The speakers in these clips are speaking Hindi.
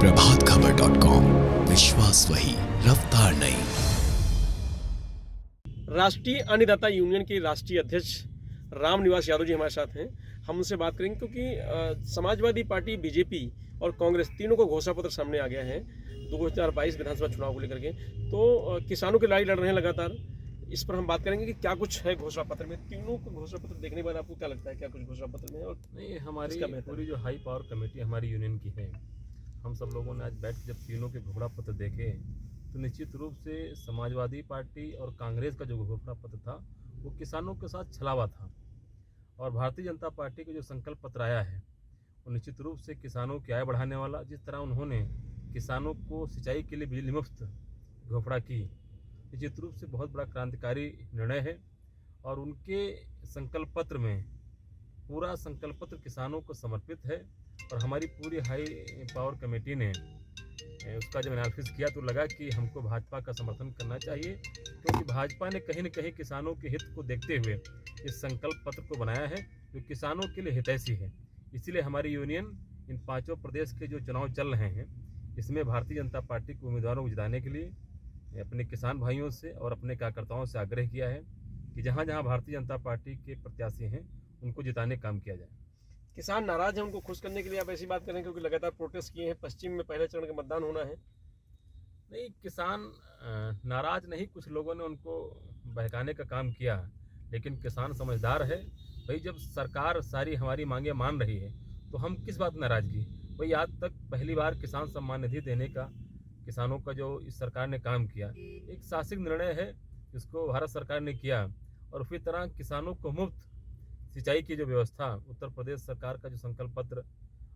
प्रभातखबर.com, विश्वास वही, रफ्तार नहीं। राष्ट्रीय अन्नदाता यूनियन के राष्ट्रीय अध्यक्ष रामनिवास यादव जी हमारे साथ हैं। हम उनसे बात करेंगे क्योंकि समाजवादी पार्टी, बीजेपी और कांग्रेस तीनों को घोषणा पत्र सामने आ गया है 2022 विधानसभा चुनाव को लेकर के। तो किसानों की लड़ाई लड़ रहे हैं लगातार। इस पर हम बात करेंगे कि क्या कुछ है घोषणा पत्र में। तीनों को घोषणा पत्र देखने के बाद आपको क्या लगता है, क्या कुछ घोषणा पत्र में? और नहीं, हमारी पूरी जो हाई पावर कमेटी हमारी यूनियन की है, हम सब लोगों ने आज बैठ के जब तीनों के घोषणा पत्र देखे तो निश्चित रूप से समाजवादी पार्टी और कांग्रेस का जो घोषणा पत्र था वो किसानों के साथ छलावा था, और भारतीय जनता पार्टी का जो संकल्प पत्र आया है वो निश्चित रूप से किसानों की आय बढ़ाने वाला। जिस तरह उन्होंने किसानों को सिंचाई के लिए बिजली मुफ्त घोषणा की, निश्चित रूप से बहुत बड़ा क्रांतिकारी निर्णय है। और उनके संकल्प पत्र में पूरा संकल्प पत्र किसानों को समर्पित है। और हमारी पूरी हाई पावर कमेटी ने उसका जब एनालिसिस किया तो लगा कि हमको भाजपा का समर्थन करना चाहिए, क्योंकि भाजपा ने कहीं न कहीं किसानों के हित को देखते हुए इस संकल्प पत्र को बनाया है जो किसानों के लिए हितैषी है। इसीलिए हमारी यूनियन इन पांचों प्रदेश के जो चुनाव चल रहे हैं इसमें भारतीय जनता पार्टी के उम्मीदवारों को जिताने के लिए अपने किसान भाइयों से और अपने कार्यकर्ताओं से आग्रह किया है कि जहाँ जहाँ भारतीय जनता पार्टी के प्रत्याशी हैं उनको जिताने का काम किया जाए। किसान नाराज हैं, उनको खुश करने के लिए आप ऐसी बात करें क्योंकि लगातार प्रोटेस्ट किए हैं। पश्चिम में पहले चरण का मतदान होना है। नहीं, किसान नाराज नहीं, कुछ लोगों ने उनको बहकाने का काम किया, लेकिन किसान समझदार है। भाई, जब सरकार सारी हमारी मांगे मान रही है तो हम किस बात नाराजगी। भाई, आज तक पहली बार किसान सम्मान निधि देने का किसानों का जो इस सरकार ने काम किया, एक साहसिक निर्णय है जिसको भारत सरकार ने किया। और उसी तरह किसानों को मुफ्त सिंचाई की जो व्यवस्था उत्तर प्रदेश सरकार का जो संकल्प पत्र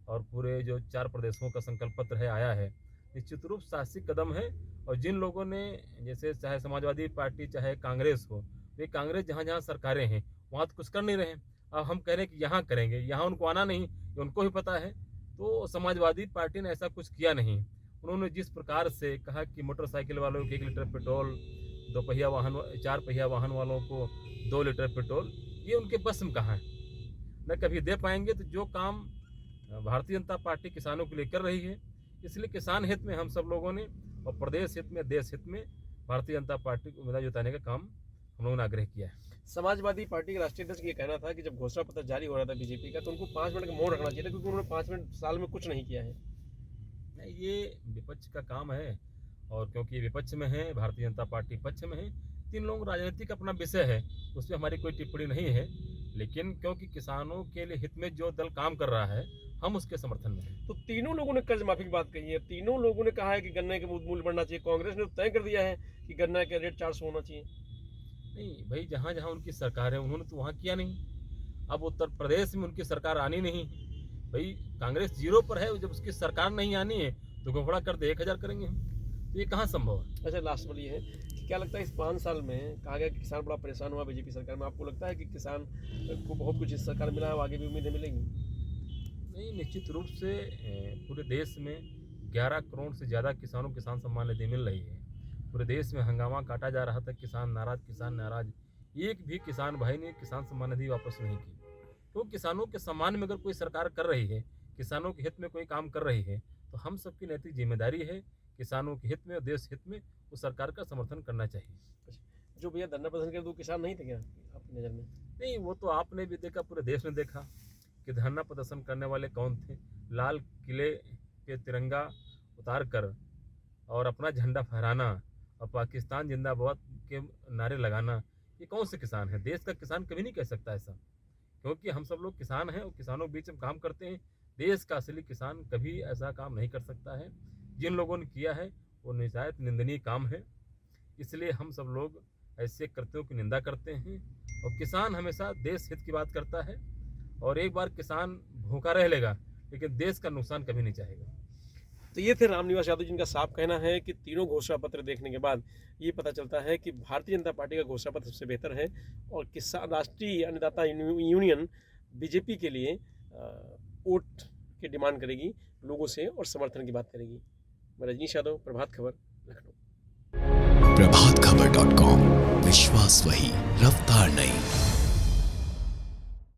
और पूरे जो 4 प्रदेशों का संकल्प पत्र है आया है, निश्चित रूप साहसिक कदम है। और जिन लोगों ने, जैसे चाहे समाजवादी पार्टी चाहे कांग्रेस हो, वे कांग्रेस जहाँ जहाँ सरकारें हैं वहाँ तो कुछ कर नहीं रहे। अब हम कह रहे हैं कि यहाँ करेंगे, यहाँ उनको आना नहीं, ये उनको भी पता है। तो समाजवादी पार्टी ने ऐसा कुछ किया नहीं। उन्होंने जिस प्रकार से कहा कि मोटरसाइकिल वालों को 1 लीटर पेट्रोल, 2 पहिया वाहन 4 पहिया वाहन वालों को 2 लीटर पेट्रोल, ये उनके बस में कहाँ है, न कभी दे पाएंगे। तो जो काम भारतीय जनता पार्टी किसानों के लिए कर रही है, इसलिए किसान हित में हम सब लोगों ने और प्रदेश हित में, देश हित में भारतीय जनता पार्टी को उम्मीदवार जिताने का काम हम लोगों ने आग्रह किया है। समाजवादी पार्टी के राष्ट्रीय अध्यक्ष ये कहना था कि जब घोषणा पत्र जारी हो रहा था बीजेपी का तो उनको 5 मिनट का मौन रखना चाहिए था, क्योंकि उन्होंने 5 मिनट साल में कुछ नहीं किया है। नहीं, ये विपक्ष का काम है, और क्योंकि ये विपक्ष में है, भारतीय जनता पार्टी पक्ष में है, 3 लोग राजनीतिक अपना विषय है, उसमें हमारी कोई टिप्पणी नहीं है। लेकिन क्योंकि किसानों के लिए हित में जो दल काम कर रहा है, हम उसके समर्थन में हैं। तो तीनों लोगों ने कर्ज माफी की बात कही है, तीनों लोगों ने कहा है कि गन्ने का मूल्य बढ़ना चाहिए। कांग्रेस ने तय कर दिया है कि गन्ना का रेट 400 होना चाहिए। नहीं भाई, जहाँ जहाँ उनकी सरकार है उन्होंने तो वहाँ किया नहीं। अब उत्तर प्रदेश में उनकी सरकार आनी नहीं भाई, कांग्रेस 0 पर है, जब उसकी सरकार नहीं आनी है तो घोड़ा कर दे 1000 करेंगे हम, तो ये कहाँ संभव है। अच्छा, लास्ट वाली है कि क्या लगता है इस 5 साल में कहा गया कि किसान बड़ा परेशान हुआ बीजेपी सरकार में, आपको लगता है कि किसान को बहुत कुछ इस सरकार मिला है, आगे भी उम्मीदें मिलेंगी? नहीं, निश्चित रूप से पूरे देश में 11 करोड़ से ज़्यादा किसानों को किसान सम्मान निधि मिल रही है। पूरे देश में हंगामा काटा जा रहा था, किसान नाराज। एक भी किसान भाई ने किसान सम्मान निधि वापस नहीं की। तो किसानों के सम्मान में अगर कोई सरकार कर रही है, किसानों के हित में कोई काम कर रही है, तो हम सबकी नैतिक जिम्मेदारी है किसानों के हित में और देश हित में उस सरकार का समर्थन करना चाहिए। जो भैया धरना प्रदर्शन करे, वो किसान नहीं थे क्या आपकी नज़र में? नहीं, वो तो आपने भी देखा, पूरे देश ने देखा कि धरना प्रदर्शन करने वाले कौन थे। लाल किले पे तिरंगा उतार कर और अपना झंडा फहराना और पाकिस्तान जिंदाबाद के नारे लगाना, ये कौन से किसान है? देश का किसान कभी नहीं कह सकता ऐसा, क्योंकि हम सब लोग किसान हैं और किसानों के बीच में काम करते हैं। देश का असली किसान कभी ऐसा काम नहीं कर सकता है। जिन लोगों ने किया है वो निश्चित निंदनीय काम है। इसलिए हम सब लोग ऐसे कृत्यों की निंदा करते हैं। और किसान हमेशा देश हित की बात करता है, और एक बार किसान भूखा रह लेगा लेकिन देश का नुकसान कभी नहीं चाहेगा। तो ये थे रामनिवास यादव, जिनका साफ कहना है कि तीनों घोषणा पत्र देखने के बाद ये पता चलता है कि भारतीय जनता पार्टी का घोषणा पत्र सबसे बेहतर है, और किसान राष्ट्रीय अन्नदाता यूनियन बीजेपी के लिए वोट की डिमांड करेगी लोगों से और समर्थन की बात करेगी। मैं रजनीश यादव, प्रभात खबर, लखनऊ। प्रभातखबर.com, विश्वास वही, रफ्तार नहीं।